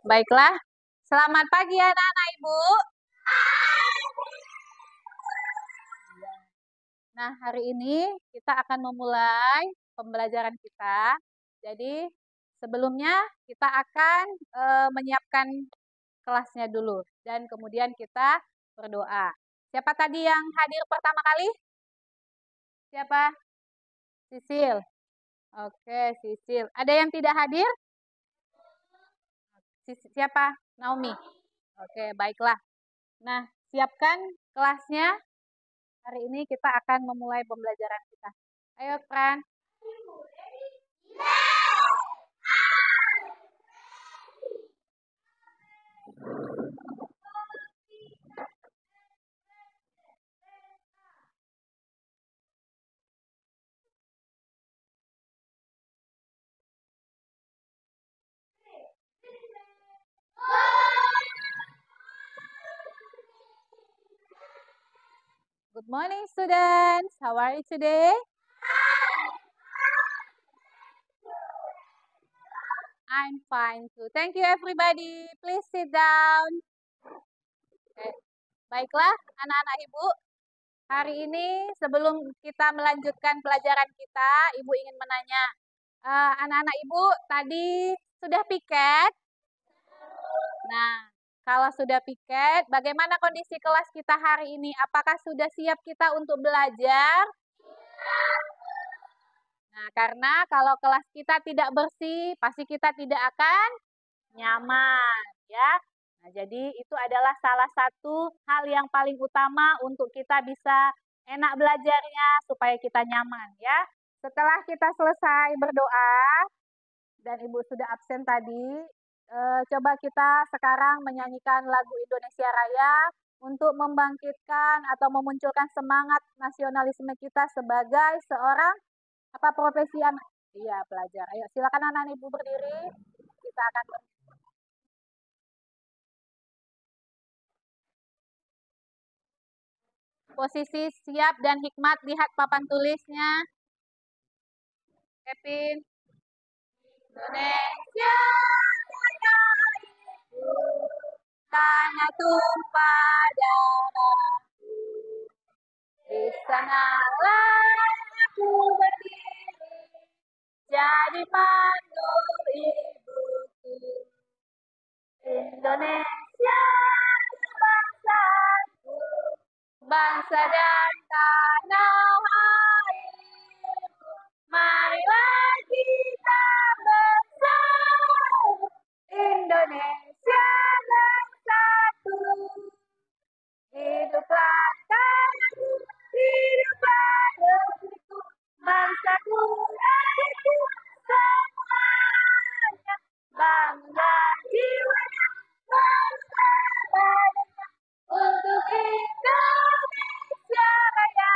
Baiklah, selamat pagi anak-anak Ibu. Nah, hari ini kita akan memulai pembelajaran kita. Jadi, sebelumnya kita akan menyiapkan kelasnya dulu. Dan kemudian kita berdoa. Siapa tadi yang hadir pertama kali? Siapa? Sisil. Oke, Sisil. Ada yang tidak hadir? Siapa? Naomi. Oke, baiklah. Nah, siapkan kelasnya. Hari ini kita akan memulai pembelajaran kita. Ayo, Fran. Good morning, students. How are you today? I'm fine too. Thank you, everybody. Please sit down. Okay. Baiklah, anak-anak Ibu. Hari ini sebelum kita melanjutkan pelajaran kita, Ibu ingin menanya, anak-anak Ibu tadi sudah piket? Nah, kalau sudah piket, bagaimana kondisi kelas kita hari ini? Apakah sudah siap kita untuk belajar? Nah, karena kalau kelas kita tidak bersih, pasti kita tidak akan nyaman, ya. Nah, jadi itu adalah salah satu hal yang paling utama untuk kita bisa enak belajarnya supaya kita nyaman, ya. Setelah kita selesai berdoa dan Ibu sudah absen tadi, coba kita sekarang menyanyikan lagu Indonesia Raya untuk membangkitkan atau memunculkan semangat nasionalisme kita sebagai seorang profesi anak? Iya, pelajar. Ayo, silakan anak-anak Ibu berdiri. Kita akan posisi siap dan hikmat, lihat papan tulisnya. Kevin. Indonesia tanah tumpah darahku, di sanalah aku berdiri, jadi pandu ibuku. Indonesia bangsaku, bangsa dan tanah airku, marilah kita bersatu, Indonesia bersatu. Hiduplah tanahku, hiduplah negeriku, bangsaku, rakyatku, semuanya bangga jiwanya, bangsa badannya untuk Indonesia Raya.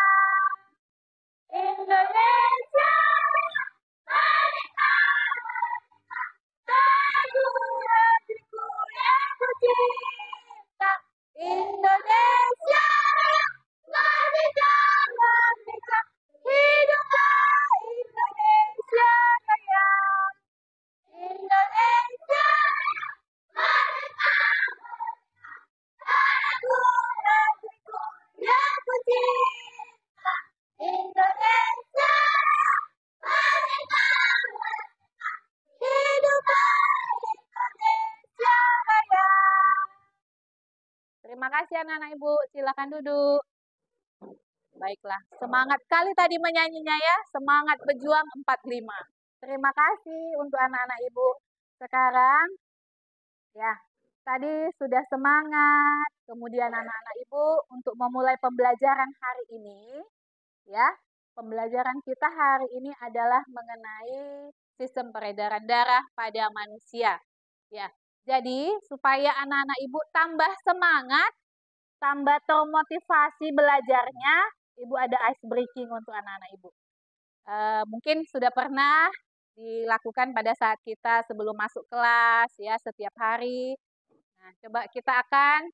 Indonesia merdeka, negeriku yang ku cinta. Indonesia merdeka, merdeka, hiduplah Indonesia Raya. Indonesia merdeka, tanahku, negeriku yang ku cinta. Indonesia merdeka, merdeka, hiduplah Indonesia Raya. Terima kasih anak-anak Ibu, silakan duduk. Baiklah, semangat kali tadi menyanyinya ya, semangat berjuang 45. Terima kasih untuk anak-anak Ibu. Sekarang, ya, tadi sudah semangat, kemudian anak-anak Ibu untuk memulai pembelajaran hari ini, ya, pembelajaran kita hari ini adalah mengenai sistem peredaran darah pada manusia. Ya, jadi supaya anak-anak Ibu tambah semangat, tambah termotivasi belajarnya, Ibu ada ice breaking untuk anak-anak Ibu. Mungkin sudah pernah dilakukan pada saat kita sebelum masuk kelas ya setiap hari. Nah, coba kita akan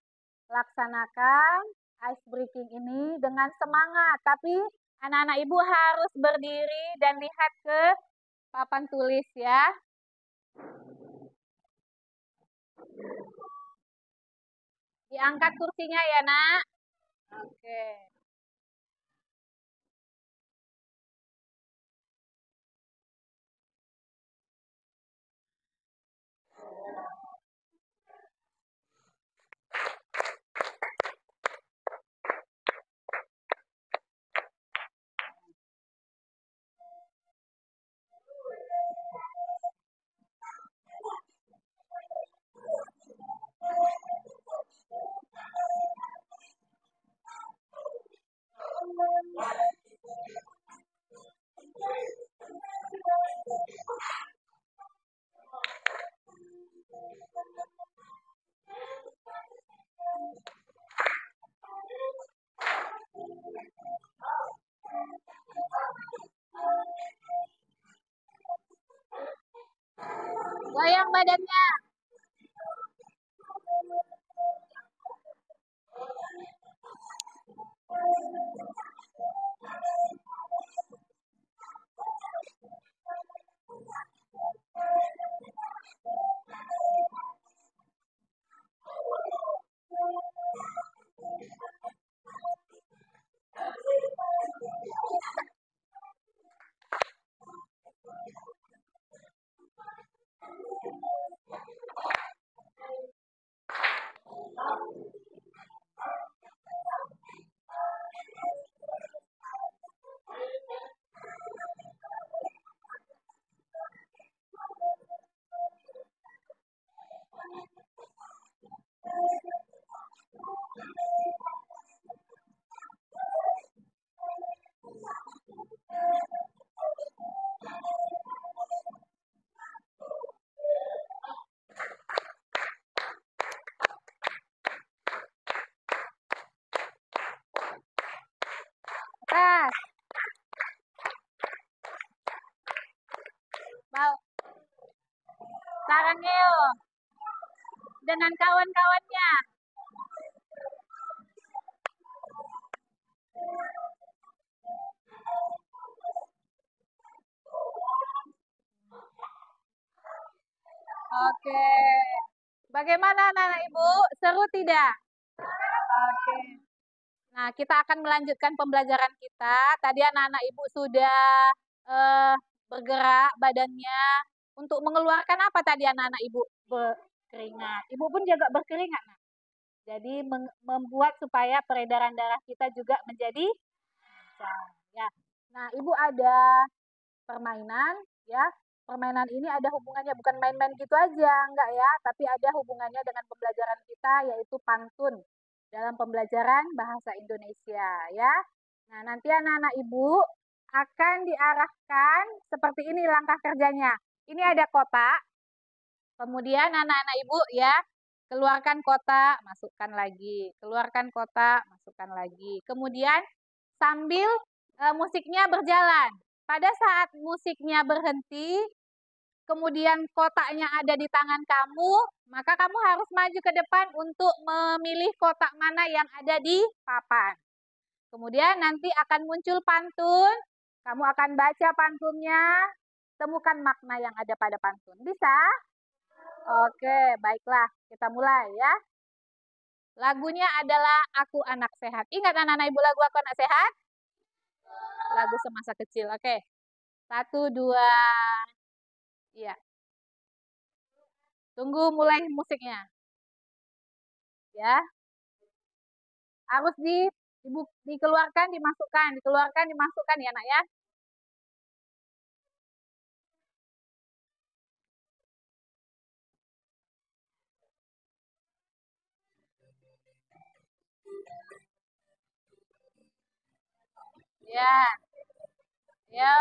laksanakan ice breaking ini dengan semangat, tapi anak-anak Ibu harus berdiri dan lihat ke papan tulis ya. Diangkat kursinya ya, Nak. Oke. Goyang badannya. Tas. Mau. Sarangeo. Dengan kawan-kawannya. Oke. Bagaimana anak-anak Ibu? Seru tidak? Oke. Nah, kita akan melanjutkan pembelajaran kita. Tadi anak-anak Ibu sudah bergerak badannya untuk mengeluarkan apa tadi anak-anak Ibu? Berkeringat. Ibu pun juga berkeringat. Nah. Jadi membuat supaya peredaran darah kita juga menjadi lancar. Ya. Nah, Ibu ada permainan ya. Permainan ini ada hubungannya, bukan main-main gitu aja, enggak ya, tapi ada hubungannya dengan pembelajaran kita, yaitu pantun dalam pembelajaran bahasa Indonesia ya. Nah, nanti anak-anak Ibu akan diarahkan seperti ini langkah kerjanya. Ini ada kotak, kemudian anak-anak Ibu ya, keluarkan kotak, masukkan lagi, keluarkan kotak, masukkan lagi. Kemudian sambil musiknya berjalan. Pada saat musiknya berhenti, kemudian kotaknya ada di tangan kamu, maka kamu harus maju ke depan untuk memilih kotak mana yang ada di papan. Kemudian nanti akan muncul pantun, kamu akan baca pantunnya, temukan makna yang ada pada pantun. Bisa? Oke, baiklah, kita mulai ya. Lagunya adalah Aku Anak Sehat. Ingat anak-anak Ibu lagu Aku Anak Sehat? Lagu semasa kecil. Oke. 1, 2. Iya. Tunggu mulai musiknya. Ya. Harus dikeluarkan, dikeluarkan, dimasukkan ya, Nak ya. Ya. Ya.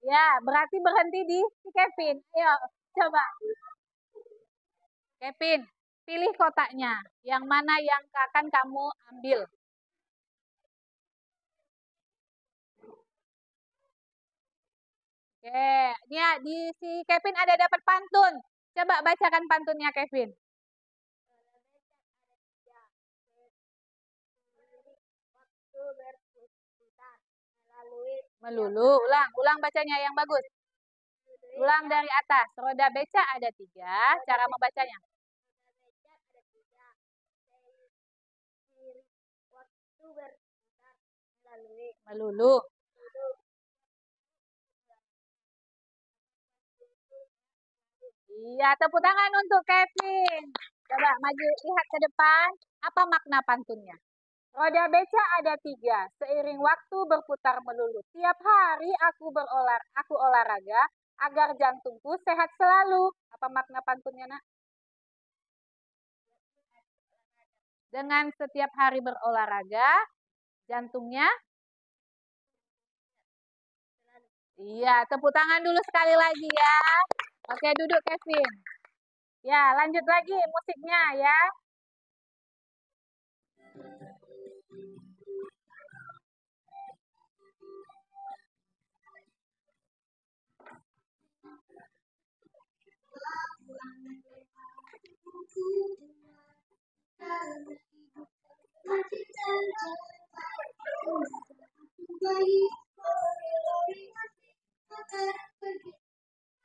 Ya, berarti berhenti di si Kevin. Ayo, coba. Kevin, pilih kotaknya. Yang mana yang akan kamu ambil? Oke, ya di si Kevin ada dapat pantun. Coba bacakan pantunnya Kevin. Melulu, ulang bacanya yang bagus. Ulang dari atas. Roda beca ada 3, cara membacanya. Melulu. Iya, tepuk tangan untuk Kevin. Coba maju lihat ke depan. Apa makna pantunnya? Roda beca ada 3. Seiring waktu berputar melulu. Tiap hari aku olahraga agar jantungku sehat selalu. Apa makna pantunnya, Nak? Dengan setiap hari berolahraga, jantungnya? Iya, tepuk tangan dulu sekali lagi ya. Oke, duduk Kevin. Ya, lanjut lagi musiknya ya.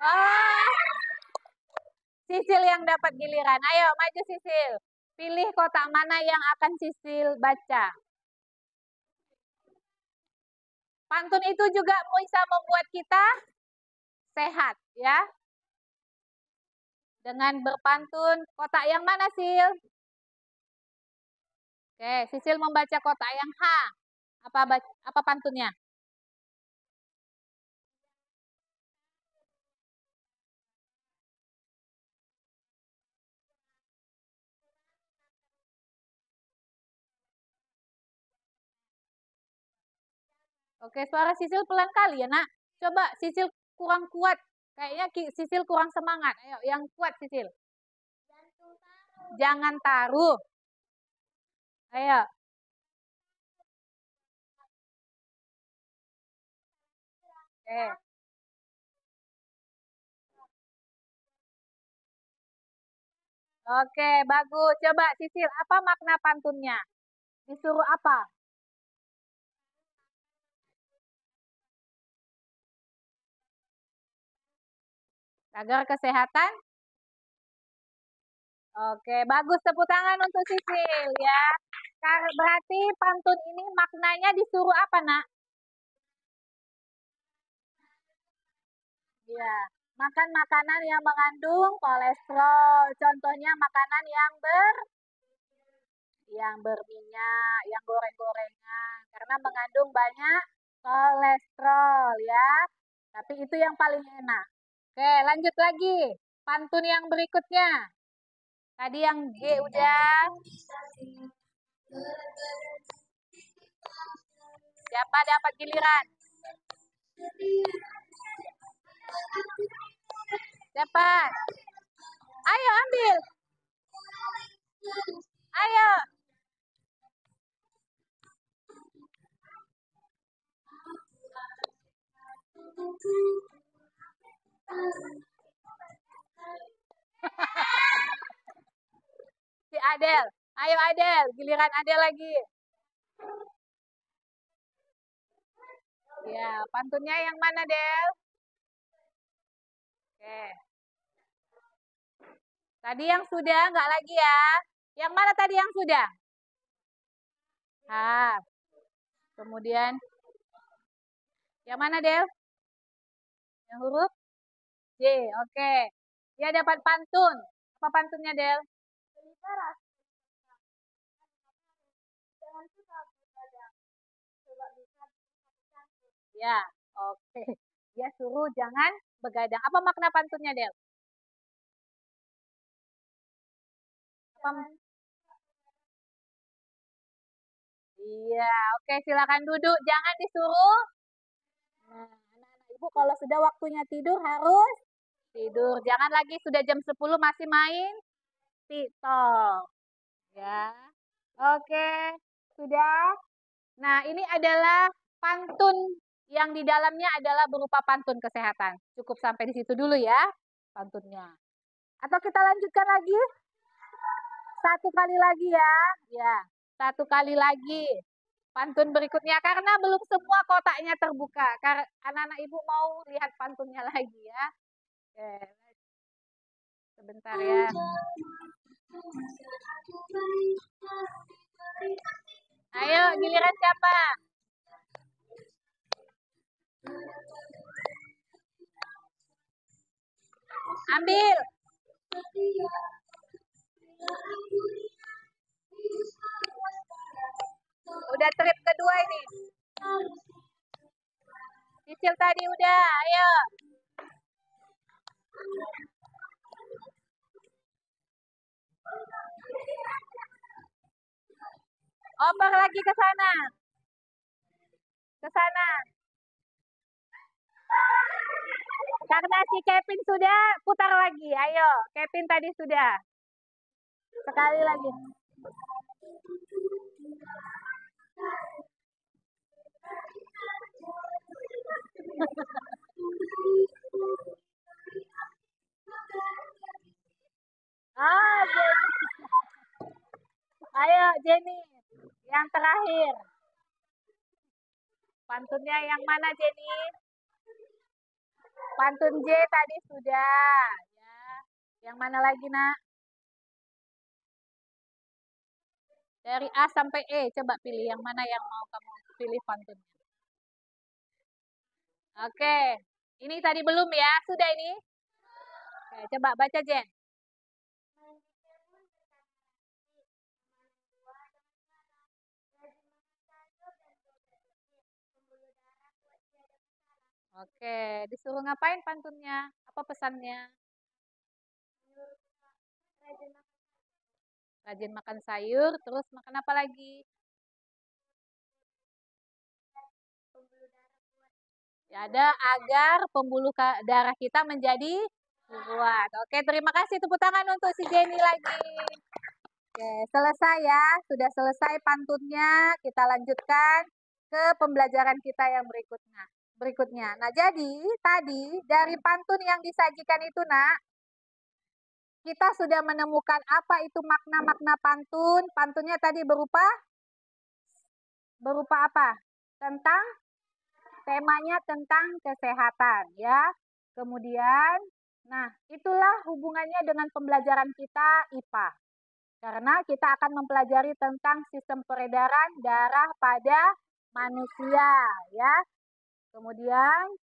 Oh, Sisil yang dapat giliran. Ayo, maju Sisil. Pilih kotak mana yang akan Sisil baca. Pantun itu juga bisa membuat kita sehat, ya. Dengan berpantun, kotak yang mana, Sil? Oke, Sisil membaca kotak yang H. Apa pantunnya? Oke, suara Sisil pelan kali ya, Nak. Coba Sisil kurang kuat. Kayaknya Sisil kurang semangat. Ayo, yang kuat Sisil. Jangan taruh. Ayo. Oke. Oke, bagus. Coba Sisil, apa makna pantunnya? Disuruh apa? Agar kesehatan? Oke, bagus. Tepuk tangan untuk Sisil ya. Berarti pantun ini maknanya disuruh apa, Nak? Ya, makan makanan yang mengandung kolesterol. Contohnya makanan yang berminyak, yang goreng-gorengan. Karena mengandung banyak kolesterol ya. Tapi itu yang paling enak. Oke, lanjut lagi. Pantun yang berikutnya. Tadi yang G udah. Siapa dapat giliran? Dapat. Ayo ambil. Ayo. Si Adel. Ayo Adel, giliran Adel lagi. Ya, pantunnya yang mana, Del? Oke. Tadi yang sudah, nggak lagi ya. Yang mana tadi yang sudah? Ah. Kemudian, yang mana, Del? Yang huruf J, oke. Dia dapat pantun. Apa pantunnya, Del? Ya, oke. Dia suruh jangan begadang. Apa makna pantunnya, Del? Apa? Iya, oke silakan duduk. Jangan disuruh. Nah, anak-anak ibu kalau sudah waktunya tidur harus tidur. Jangan lagi sudah jam 10 masih main TikTok. Ya. Oke, sudah. Nah, ini adalah pantun yang di dalamnya adalah berupa pantun kesehatan. Cukup sampai di situ dulu ya pantunnya. Atau kita lanjutkan lagi? Satu kali lagi ya. Ya, satu kali lagi. Pantun berikutnya karena belum semua kotaknya terbuka. Karena anak-anak ibu mau lihat pantunnya lagi ya. Oke. Sebentar ya. Ayo, giliran siapa? Ambil. Udah trip kedua ini. Cicil tadi udah, ayo. Oper lagi ke sana. Ke sana. Karena si Kevin sudah, putar lagi. Ayo, Kevin tadi sudah. Sekali lagi. Jenny. Ayo, Jenny. Yang terakhir. Pantunnya yang mana, Jenny? Pantun J tadi sudah. Ya. Yang mana lagi, nak? Dari A sampai E, coba pilih yang mana yang mau kamu pilih pantunnya. Oke. Ini tadi belum ya? Sudah ini? Oke, coba baca, Jen. Oke, disuruh ngapain pantunnya? Apa pesannya? Rajin makan sayur, terus makan apa lagi? Ya, ada agar pembuluh darah kita menjadi kuat. Oke, terima kasih. Tepuk tangan untuk si Jenny lagi. Oke, selesai ya. Sudah selesai pantunnya. Kita lanjutkan ke pembelajaran kita yang berikutnya. Nah, jadi tadi dari pantun yang disajikan itu, nak, kita sudah menemukan apa itu makna-makna pantun. Pantunnya tadi berupa apa? Tentang temanya tentang kesehatan ya. Kemudian, nah itulah hubungannya dengan pembelajaran kita IPA. Karena kita akan mempelajari tentang sistem peredaran darah pada manusia ya. Kemudian,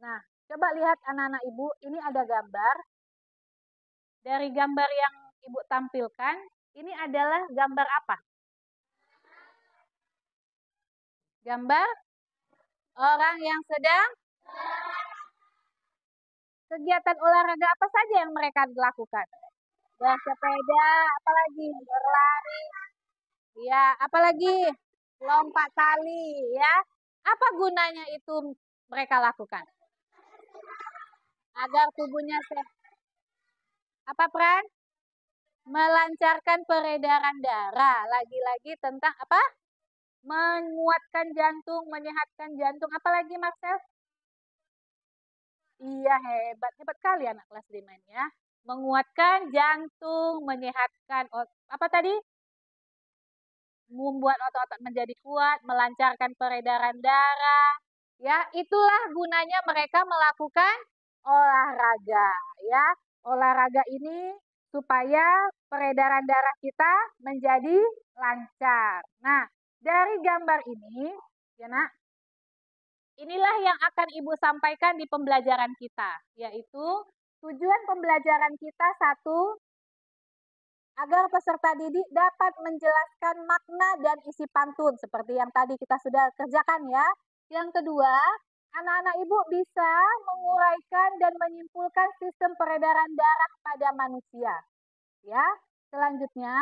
nah coba lihat anak-anak ibu, ini ada gambar. Dari gambar yang ibu tampilkan, ini adalah gambar apa? Gambar orang yang sedang kegiatan olahraga apa saja yang mereka lakukan? Bersepeda, apalagi berlari, ya, apalagi lompat tali, ya. Apa gunanya itu mereka lakukan? Agar tubuhnya sehat. Apa peran? Melancarkan peredaran darah. Lagi-lagi tentang apa? Menguatkan jantung, menyehatkan jantung. Apalagi Marcel? Iya, hebat. Hebat kali anak kelas 5 ini ya. Menguatkan jantung, menyehatkan apa tadi? Membuat otot-otot menjadi kuat, melancarkan peredaran darah. Ya, itulah gunanya mereka melakukan olahraga, ya. Olahraga ini supaya peredaran darah kita menjadi lancar. Nah, dari gambar ini, ya nak, inilah yang akan Ibu sampaikan di pembelajaran kita, yaitu tujuan pembelajaran kita satu, agar peserta didik dapat menjelaskan makna dan isi pantun, seperti yang tadi kita sudah kerjakan ya. Yang kedua, anak-anak ibu bisa menguraikan dan menyimpulkan sistem peredaran darah pada manusia. Ya, selanjutnya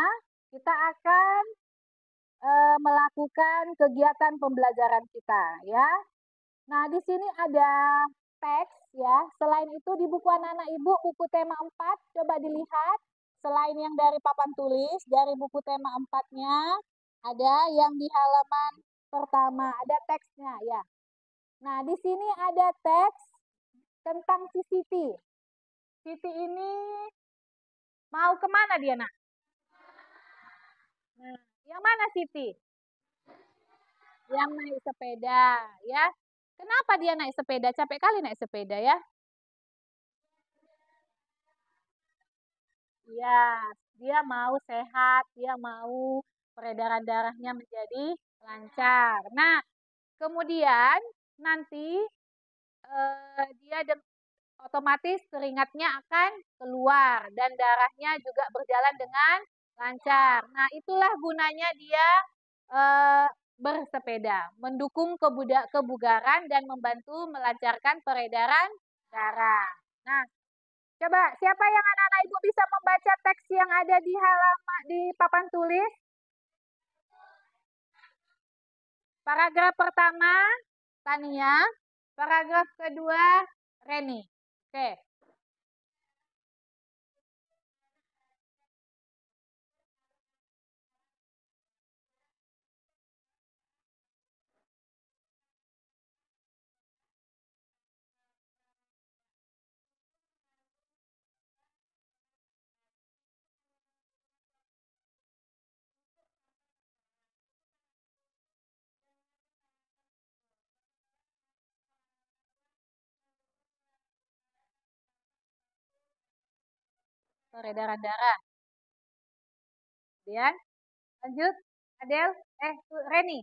kita akan melakukan kegiatan pembelajaran kita ya. Nah, di sini ada teks ya. Selain itu di buku anak-anak ibu, buku tema 4, coba dilihat. Selain yang dari papan tulis, dari buku tema 4-nya, ada yang di halaman pertama, ada teksnya ya. Nah, di sini ada teks tentang si Siti. Siti ini mau kemana dia, nak? Nah, yang mana Siti? Yang naik sepeda, ya. Kenapa dia naik sepeda? Capek kali naik sepeda, ya. Ya, dia mau sehat, dia mau peredaran darahnya menjadi lancar. Nah, kemudian nanti dia otomatis keringatnya akan keluar dan darahnya juga berjalan dengan lancar. Nah, itulah gunanya dia bersepeda, mendukung kebugaran dan membantu melancarkan peredaran darah. Nah, coba siapa yang anak-anak ibu bisa membaca teks yang ada di halaman di papan tulis? Paragraf pertama, Tania. Paragraf kedua, Reni. Oke. Peredaran darah. Kemudian lanjut, Adel, Reni.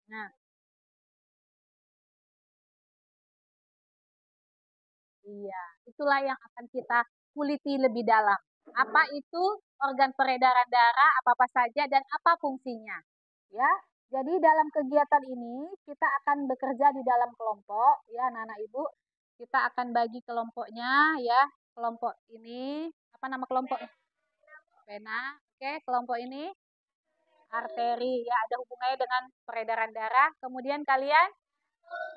Nah, iya, itulah yang akan kita kuliti lebih dalam. Apa itu organ peredaran darah, apa-apa saja, dan apa fungsinya. Ya, jadi dalam kegiatan ini kita akan bekerja di dalam kelompok, ya anak-anak ibu. Kita akan bagi kelompoknya, ya. Kelompok ini, apa nama kelompok? Vena. Oke, kelompok ini arteri, ya ada hubungannya dengan peredaran darah. Kemudian kalian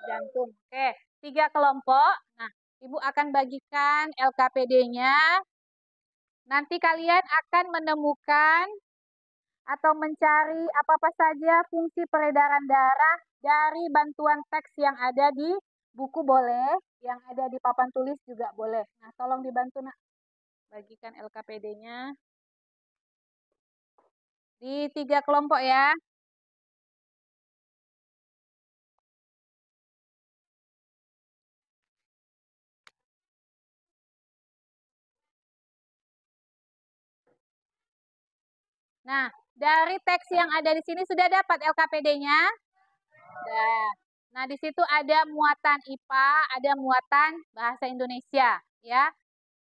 jantung. Oke, 3 kelompok. Nah, Ibu akan bagikan LKPD-nya. Nanti kalian akan menemukan atau mencari apa-apa saja fungsi peredaran darah dari bantuan teks yang ada di buku boleh, yang ada di papan tulis juga boleh. Nah, tolong dibantu nak, bagikan LKPD-nya di 3 kelompok ya. Nah, dari teks yang ada di sini sudah dapat LKPD-nya? Sudah. Nah, di situ ada muatan IPA, ada muatan bahasa Indonesia, ya.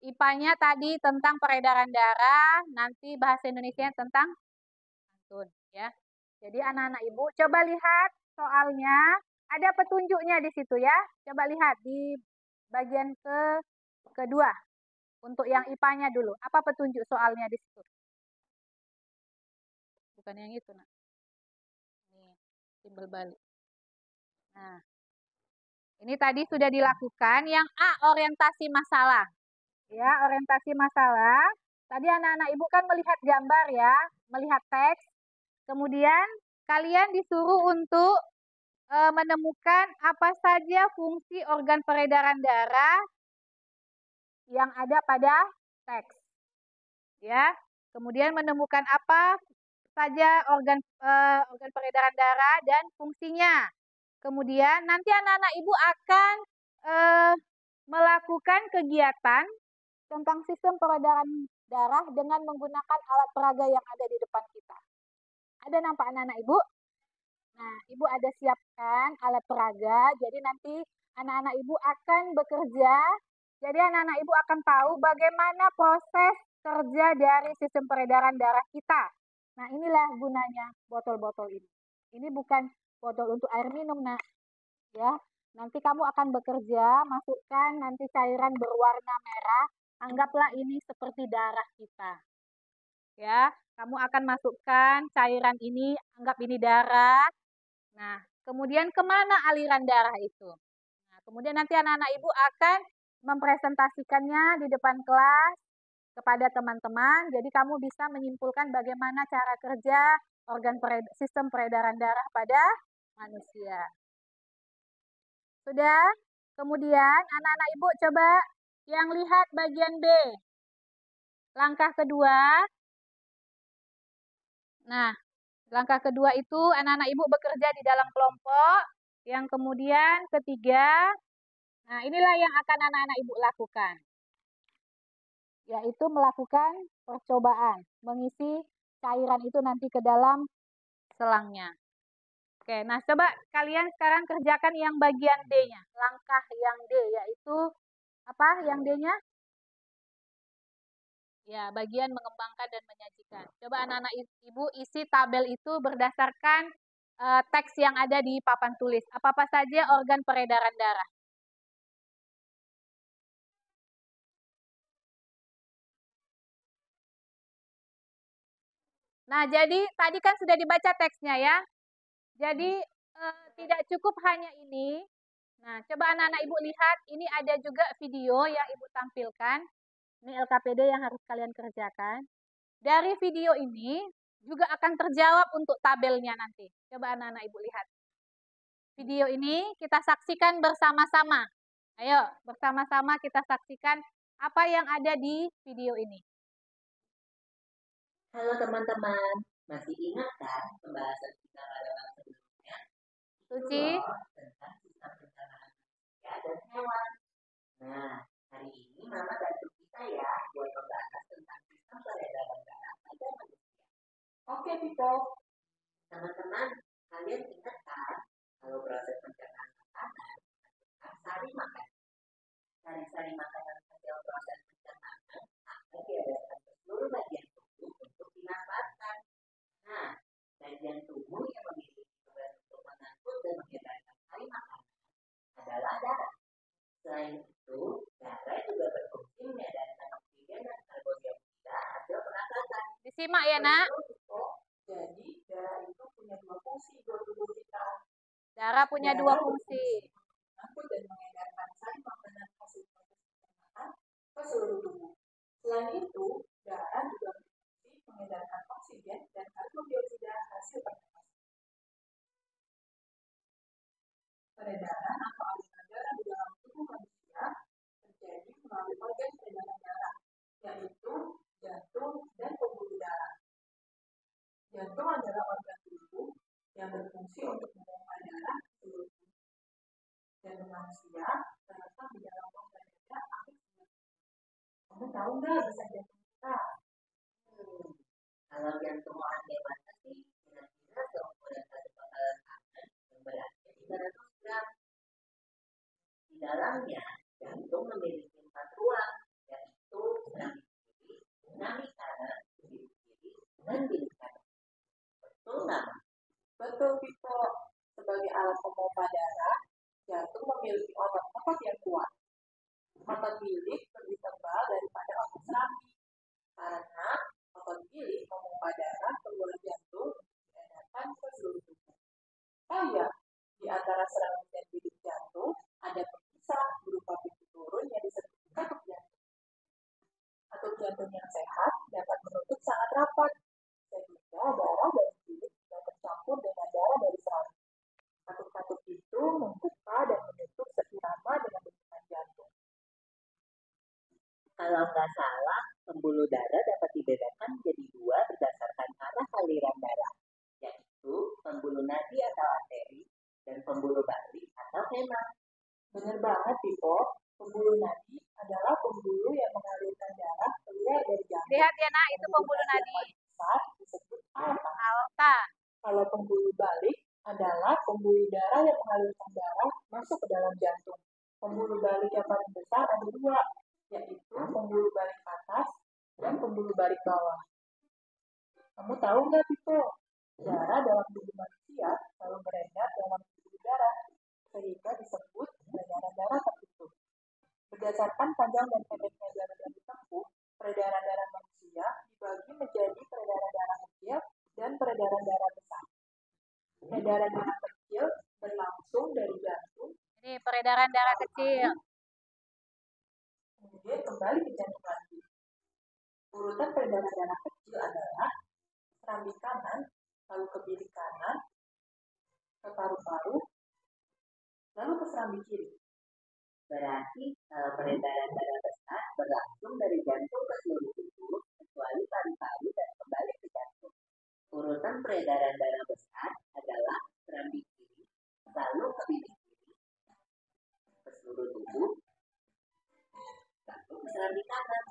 IPA-nya tadi tentang peredaran darah, nanti bahasa Indonesia tentang pantun, ya. Jadi anak-anak Ibu coba lihat soalnya, ada petunjuknya di situ ya. Coba lihat di bagian kedua. Untuk yang IPA-nya dulu. Apa petunjuk soalnya di situ? Bukan yang itu, nak. Ini timbal balik. Nah, ini tadi sudah dilakukan. Yang A, orientasi masalah. Ya, orientasi masalah. Tadi anak-anak Ibu kan melihat gambar ya, melihat teks. Kemudian kalian disuruh untuk menemukan apa saja fungsi organ peredaran darah yang ada pada teks. Ya. Kemudian menemukan apa saja organ peredaran darah dan fungsinya. Kemudian nanti anak-anak Ibu akan melakukan kegiatan tentang sistem peredaran darah dengan menggunakan alat peraga yang ada di depan kita. Ada nampak anak-anak Ibu? Nah, Ibu ada siapkan alat peraga, jadi nanti anak-anak Ibu akan bekerja, jadi anak-anak Ibu akan tahu bagaimana proses kerja dari sistem peredaran darah kita. Nah, inilah gunanya botol-botol ini. Ini bukan botol untuk air minum, nak. Ya, nanti kamu akan bekerja, masukkan nanti cairan berwarna merah, anggaplah ini seperti darah kita. Ya, kamu akan masukkan cairan ini, anggap ini darah. Nah, kemudian kemana aliran darah itu? Nah, kemudian nanti anak-anak Ibu akan mempresentasikannya di depan kelas kepada teman-teman. Jadi kamu bisa menyimpulkan bagaimana cara kerja sistem peredaran darah pada manusia. Sudah? Kemudian anak-anak Ibu coba yang lihat bagian B. Langkah kedua, Nah, langkah kedua itu anak-anak ibu bekerja di dalam kelompok. Yang kemudian ketiga, nah inilah yang akan anak-anak ibu lakukan. Yaitu melakukan percobaan. Mengisi cairan itu nanti ke dalam selangnya. Oke, nah coba kalian sekarang kerjakan yang bagian D-nya. Langkah yang D, yaitu apa yang D-nya? Ya, bagian mengembangkan dan menyajikan. Coba anak-anak ibu isi tabel itu berdasarkan teks yang ada di papan tulis. Apa-apa saja organ peredaran darah. Nah, jadi tadi kan sudah dibaca teksnya ya. Jadi tidak cukup hanya ini. Nah, coba anak-anak ibu lihat, ini ada juga video yang ibu tampilkan. Ini LKPD yang harus kalian kerjakan. Dari video ini juga akan terjawab untuk tabelnya nanti. Coba anak-anak ibu lihat. Video ini kita saksikan bersama-sama. Ayo, bersama-sama kita saksikan apa yang ada di video ini. Halo teman-teman, masih ingat kan pembahasan kita pada waktu sebelumnya? Suci? Tentang sistem pencernaan manusia dan hewan. Nah, hari ini Mama bantu kita ya buat membahas tentang sistem peredaran darah pada manusia. Oke, Tito. Teman-teman, kalian ingat kan kalau proses pencernaan makanan sari makanan. Sari-sari makanan hasil proses pencernaan akan diedarkan ke seluruh bagian tubuh untuk dinafaskan. Nah, bagian tubuh yang memiliki tugas untuk mengangkut dan mengedarkan sari makanan adalah darah. Selain itu, darah juga berfungsi mengedarkan oksigen dan karbon dioksida hasil pernafasan. Disimak ya, Nak. Jadi, darah itu punya dua fungsi buat tubuh kita. Darah punya dua fungsi. Mengangkut dan mengedarkan sari makanan hasil proses pencernaan ke seluruh tubuh. Selain itu, darah juga berfungsi mengedarkan oksigen dan karbon dioksida hasil pernafasan. Peredaran atau aliran darah di dalam tubuh manusia terjadi melalui organ peredaran darah, yaitu jantung dan pembuluh darah. Jantung adalah organ tubuh yang berfungsi untuk memompa darah ke seluruh tubuh. Jantung manusia terletak di dalam rongga dada akhir tubuh. Kamu tahu nggak bisa jantung kita? Kalau jantung orang dewasa sih kira-kira seukuran satu penggalan tangan yang beratnya 300 gram. Di dalamnya, jantung memiliki 4 ruang, yaitu serambi kiri, serambi kanan, bilik kiri, dan bilik kanan. Betul nggak? Betul, Vito. Sebagai alat pemompa darah, jantung memiliki otot-otot yang kuat. Otot bilik lebih tebal daripada otot serambi, karena otot bilik memompa darah keluar jantung untuk diedarkan ke seluruh tubuh. Oh iya, di antara serambi dan bilik jantung ada pemisah berupa pintu turun yang disebut katup jantung. Katup jantung yang sehat dapat menutup sangat rapat, sehingga darah dari bilik tidak tercampur dengan darah dari serambi. Katup-katup itu membuka dan menutup seirama dengan bentukan jantung. Kalau nggak salah, pembuluh darah dapat dibedakan menjadi dua berdasarkan arah aliran darah, yaitu pembuluh nadi atau arteri dan pembuluh balik atau vena. Benar banget, Tito. Pembuluh nadi adalah pembuluh yang mengalirkan darah keluar dari jantung. Lihat ya, Nak, itu pembuluh nadi. Besar disebut aorta. Aorta. Kalau pembuluh balik adalah pembuluh darah yang mengalirkan darah masuk ke dalam jantung. Pembuluh balik yang paling besar ada dua, yaitu pembuluh balik atas dan pembuluh balik bawah. Kamu tahu nggak, Tito? Darah dalam tubuh manusia selalu beredar dalam pembuluh darah, sehingga disebut peredaran darah tertutup. Berdasarkan panjang dan pendeknya darah yang ditempuh, peredaran darah manusia dibagi menjadi peredaran darah kecil dan peredaran darah besar. Peredaran darah kecil berlangsung dari jantung. Ini peredaran darah kecil. Kemudian kembali ke jantung lagi. Urutan peredaran darah kecil adalah serambi kanan, lalu ke bilik kanan, ke paru-paru, lalu ke serambi kiri. Berarti peredaran darah besar berlangsung dari jantung ke seluruh tubuh, kecuali paru-paru dan kembali ke jantung. Urutan peredaran darah besar adalah serambi kiri, lalu ke pipi kiri, ke seluruh tubuh, lalu ke serambi kanan.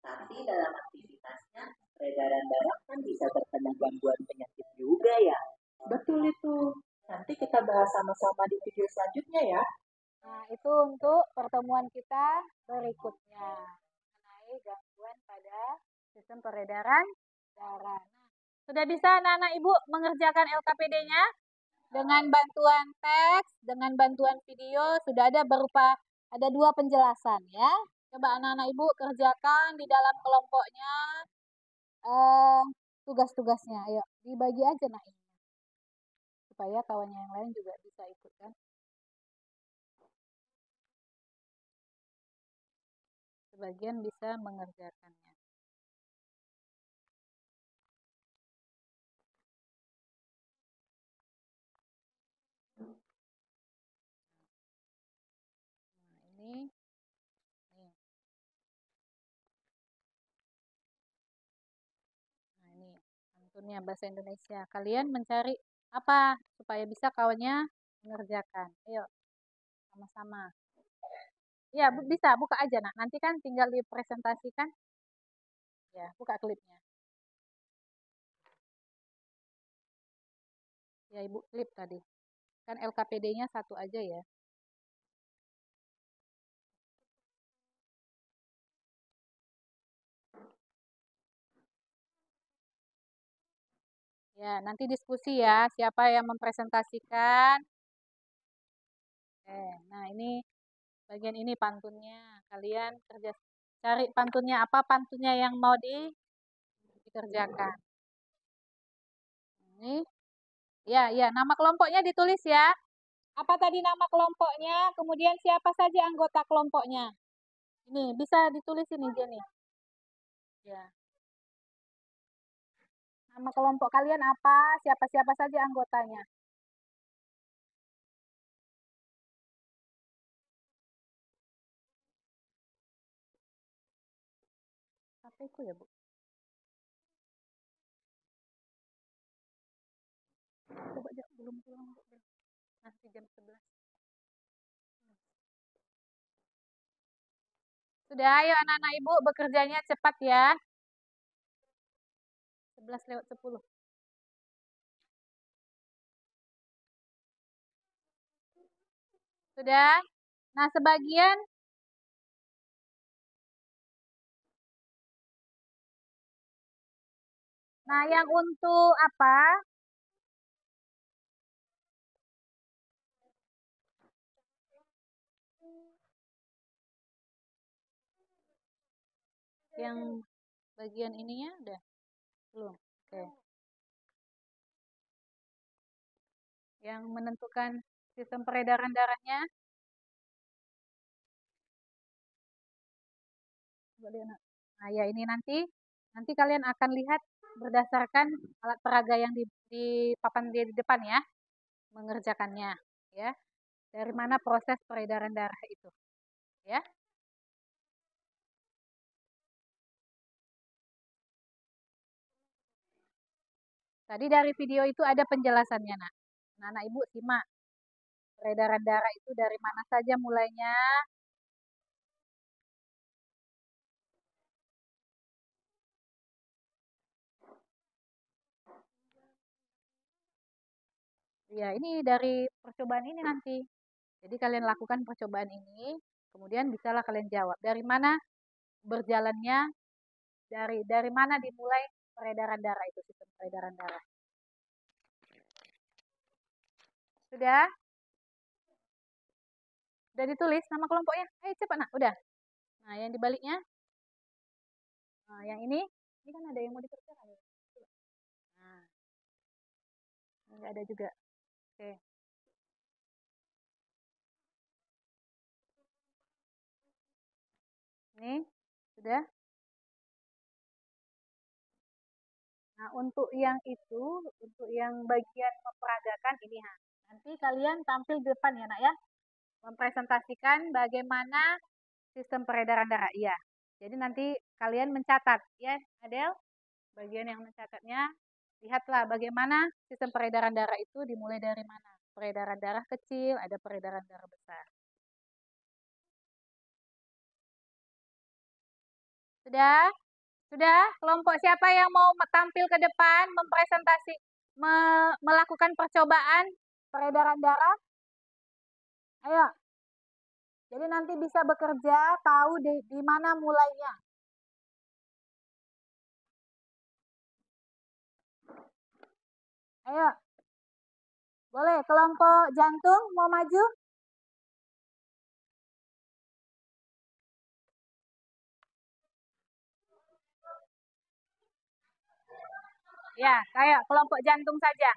Tapi dalam aktivitasnya, peredaran darah kan bisa terkena gangguan penyakit juga ya. Betul itu. Nanti kita bahas sama-sama di video selanjutnya ya. Nah, itu untuk pertemuan kita berikutnya mengenai gangguan pada sistem peredaran darah. Nah, sudah bisa anak-anak ibu mengerjakan LKPD-nya dengan bantuan teks, dengan bantuan video, sudah ada berupa ada 2 penjelasan ya. Coba anak-anak ibu kerjakan di dalam kelompoknya tugas-tugasnya. Ayo dibagi aja nak ini supaya kawannya yang lain juga bisa ikut kan. Sebagian bisa mengerjakannya. Nah, ini nih. Nah, ini pantunnya bahasa Indonesia. Kalian mencari apa supaya bisa kawannya mengerjakan. Ayo sama-sama. Ya, bisa buka aja nak. Nanti kan tinggal dipresentasikan. Ya, buka klipnya. Ya, Ibu klip tadi. Kan LKPD-nya 1 aja ya. Ya, nanti diskusi ya siapa yang mempresentasikan. Nah ini bagian ini pantunnya. Kalian kerja cari pantunnya apa pantunnya yang mau dikerjakan. Ini ya, nama kelompoknya ditulis ya. Apa tadi nama kelompoknya? Kemudian siapa saja anggota kelompoknya? Ini bisa ditulis ini Jenny. Ya. Nama kelompok kalian apa? Siapa-siapa saja anggotanya? HP-ku ya, Bu. Coba aja belum pulang, Bu. Nanti jam 11. Sudah, ayo anak-anak ibu bekerjanya cepat ya. 11:10. Sudah? Nah, sebagian nah, yang untuk apa? Yang bagian ininya udah belum? Oke. Yang menentukan sistem peredaran darahnya. Nah, ya ini nanti kalian akan lihat berdasarkan alat peraga yang di papan di depan ya, mengerjakannya ya. Dari mana proses peredaran darah itu ya. Tadi dari video itu ada penjelasannya nak. Anak ibu simak. Peredaran darah itu dari mana saja mulainya. Ya, ini dari percobaan ini nanti. Jadi kalian lakukan percobaan ini, kemudian bisalah kalian jawab. Dari mana berjalannya, dari mana dimulai peredaran darah itu, sistem peredaran darah. Sudah? Sudah ditulis nama kelompoknya? Ayo cepat nak, udah. Nah, yang dibaliknya. Nah, yang ini kan ada yang mau dikerjakan. Nah, ini ada juga. Oke. Ini sudah. Nah, untuk yang itu, untuk yang bagian memperagakan ini, nanti kalian tampil di depan ya nak ya, mempresentasikan bagaimana sistem peredaran darah. Iya. Jadi nanti kalian mencatat ya, Adel, bagian yang mencatatnya Lihatlah bagaimana sistem peredaran darah itu dimulai dari mana. Peredaran darah kecil, ada peredaran darah besar. Sudah? Sudah? Kelompok siapa yang mau tampil ke depan, melakukan percobaan peredaran darah? Ayo. Jadi nanti bisa bekerja, tahu di mana mulainya. Ayo. Boleh, kelompok jantung mau maju? Ya, kayak kelompok jantung saja.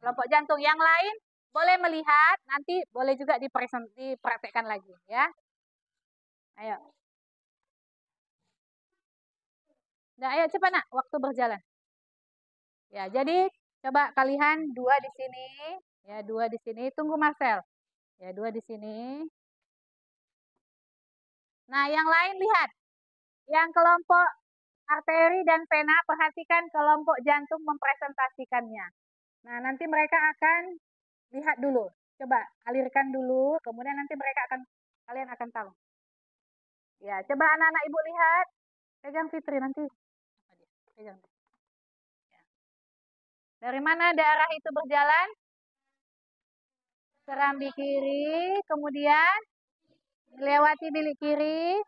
Kelompok jantung yang lain boleh melihat, nanti boleh juga dipraktekkan lagi ya. Ayo. Nah, ayo cepat nak, waktu berjalan. Ya, jadi coba kalian dua di sini, ya dua di sini. Tunggu Marcel. Ya, dua di sini. Nah, yang lain lihat. Yang kelompok arteri dan vena, perhatikan kelompok jantung mempresentasikannya. Nah, nanti mereka akan lihat dulu. Coba alirkan dulu, kemudian nanti kalian akan tahu. Ya, coba anak-anak ibu lihat. Pegang Fitri nanti. Pegang. Ya. Dari mana darah itu berjalan? Serambi kiri, kemudian melewati bilik kiri.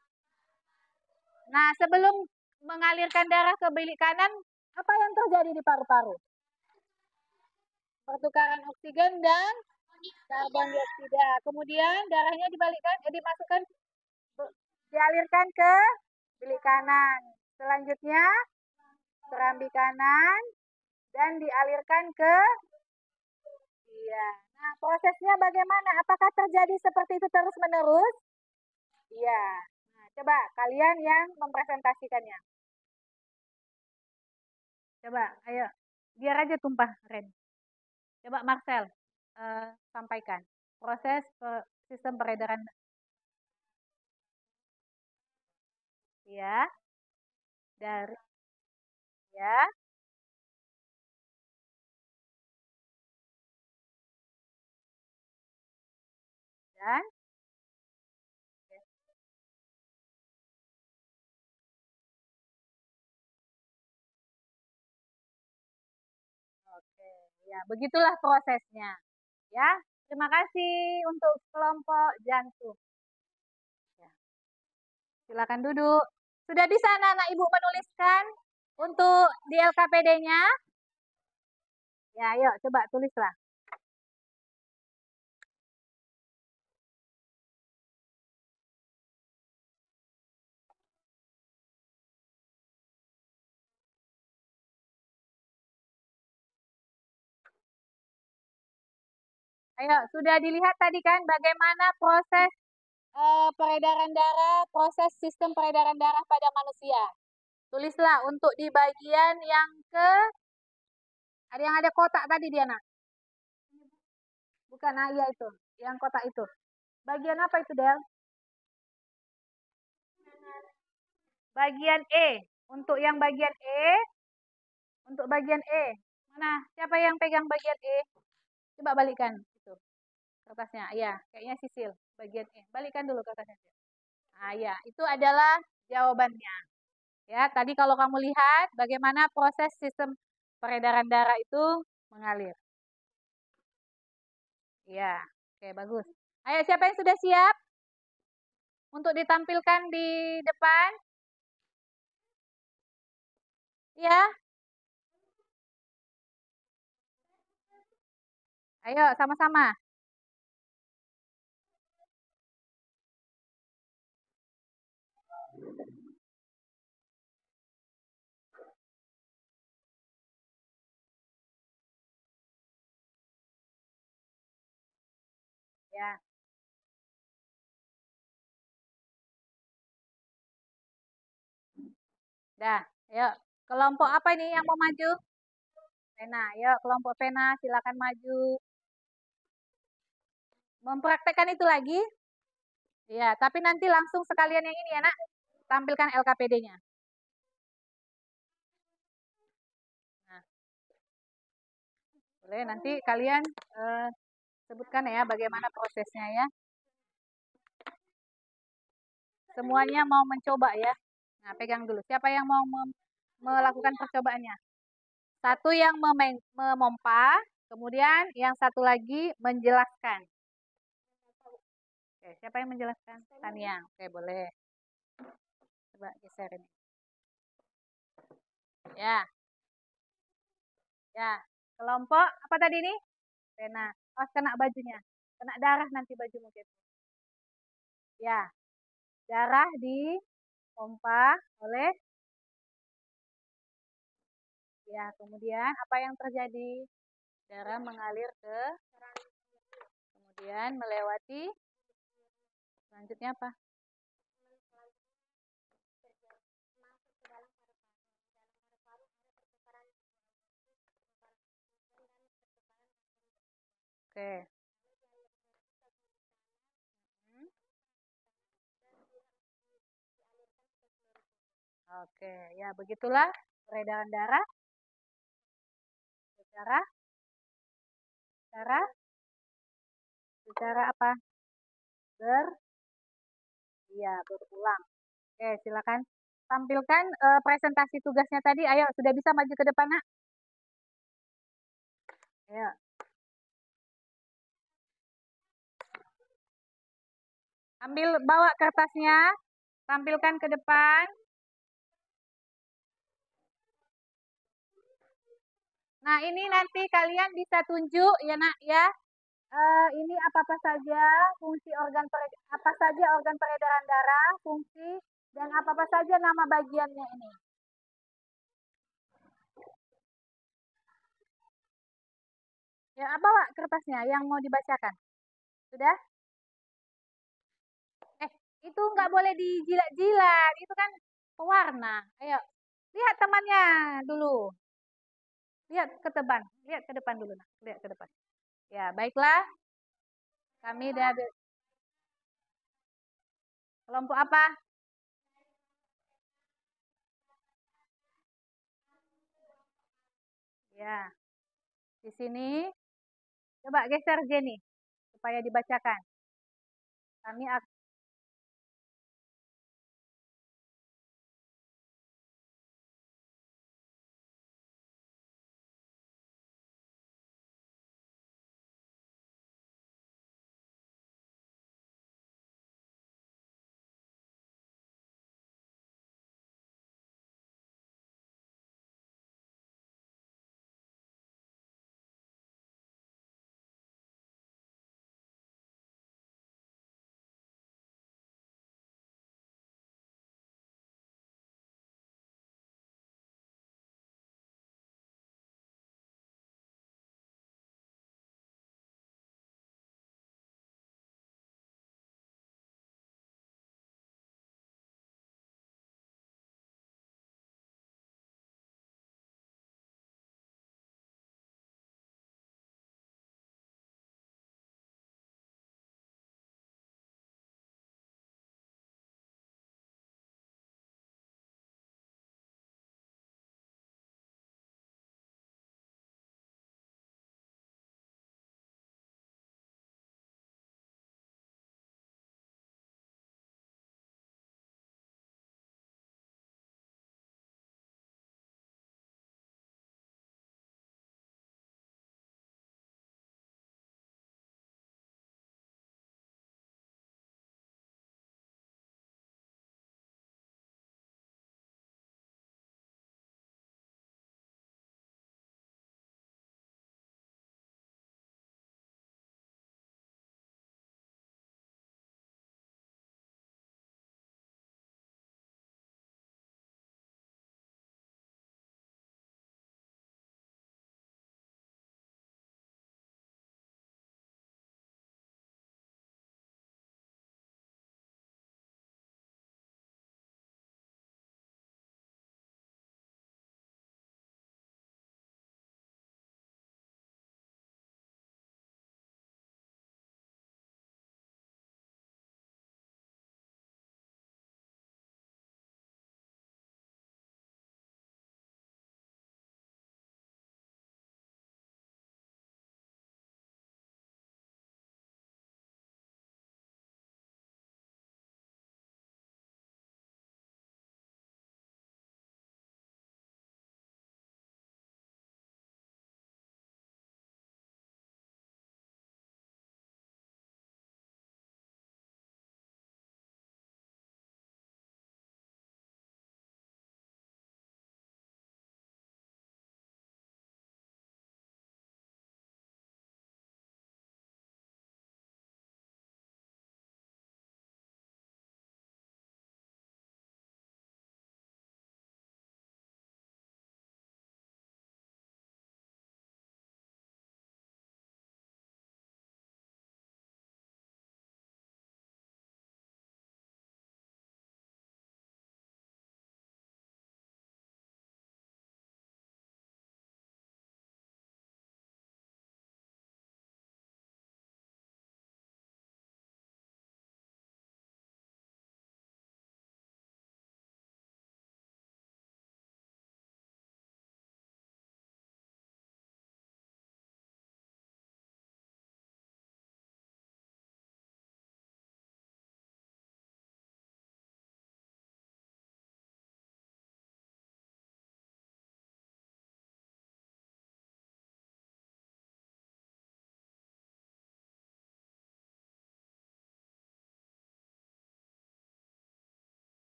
Nah, sebelum mengalirkan darah ke bilik kanan, apa yang terjadi di paru-paru? Pertukaran oksigen dan karbon dioksida. Kemudian darahnya dialirkan ke bilik kanan. Selanjutnya serambi kanan dan dialirkan ke iya. Nah, prosesnya bagaimana? Apakah terjadi seperti itu terus-menerus? Iya. Nah, coba kalian yang mempresentasikannya. Coba, ayo. Biar aja tumpah, Ren. Coba Marcel, sampaikan. Proses sistem peredaran. Ya. Dari. Ya. Dan. Oke, ya begitulah prosesnya. Ya, terima kasih untuk kelompok jantung. Ya. Silakan duduk. Sudah bisa anak-anak ibu menuliskan untuk di LKPD-nya? Ya, ayo coba tulislah. Ayo, sudah dilihat tadi kan bagaimana proses peredaran darah, proses sistem peredaran darah pada manusia. Tulislah untuk di bagian yang ada kotak tadi dia nak. Bukan, iya itu, yang kotak itu. Bagian apa itu, Del? Bagian E. Untuk yang bagian E, untuk bagian E. Mana? Siapa yang pegang bagian E? Coba balikan itu kertasnya. Iya, kayaknya Sisil. Bagian E. Balikan dulu kertasnya. Ah, ya, itu adalah jawabannya. Ya, tadi kalau kamu lihat bagaimana proses sistem peredaran darah itu mengalir. Ya, oke, bagus. Ayo, siapa yang sudah siap untuk ditampilkan di depan? Ya. Ayo, sama-sama. Ya. Dah, ayo. Kelompok apa ini yang mau maju? Pena, ayo kelompok pena silakan maju. Mempraktekkan itu lagi? Ya, tapi nanti langsung sekalian yang ini ya, Nak. Tampilkan LKPD-nya. Nah. Boleh, nanti kalian sebutkan ya bagaimana prosesnya ya. Semuanya mau mencoba ya. Nah, pegang dulu. Siapa yang mau melakukan percobaannya? Satu yang memompa, kemudian yang satu lagi menjelaskan. Oke, siapa yang menjelaskan? Tania. Oke, boleh. Coba geser ini. Ya. Ya. Kelompok apa tadi nih? Rena. Oh, kena bajunya. Kena darah nanti baju mungkin. Ya. Darah dipompa oleh. Ya, kemudian apa yang terjadi? Darah mengalir ke, kemudian melewati, selanjutnya apa? Oke. Oke, ya begitulah peredaran darah secara apa? Berulang. Oke, silakan tampilkan presentasi tugasnya tadi. Ayo, sudah bisa maju ke depan, Nak? Ayo. Ambil, bawa kertasnya, tampilkan ke depan. Nah, ini nanti kalian bisa tunjuk ya, Nak, ya. Ini apa saja fungsi organ apa saja organ peredaran darah, fungsi dan apa saja nama bagiannya ini. Ya, bawa kertasnya yang mau dibacakan. Sudah? Itu nggak boleh dijilat-jilat, itu kan pewarna. Ayo, lihat temannya dulu. Lihat ke depan dulu, nah. Lihat ke depan. Ya, baiklah. Kami udah kelompok apa? Ya. Di sini coba geser Jenny supaya dibacakan. Kami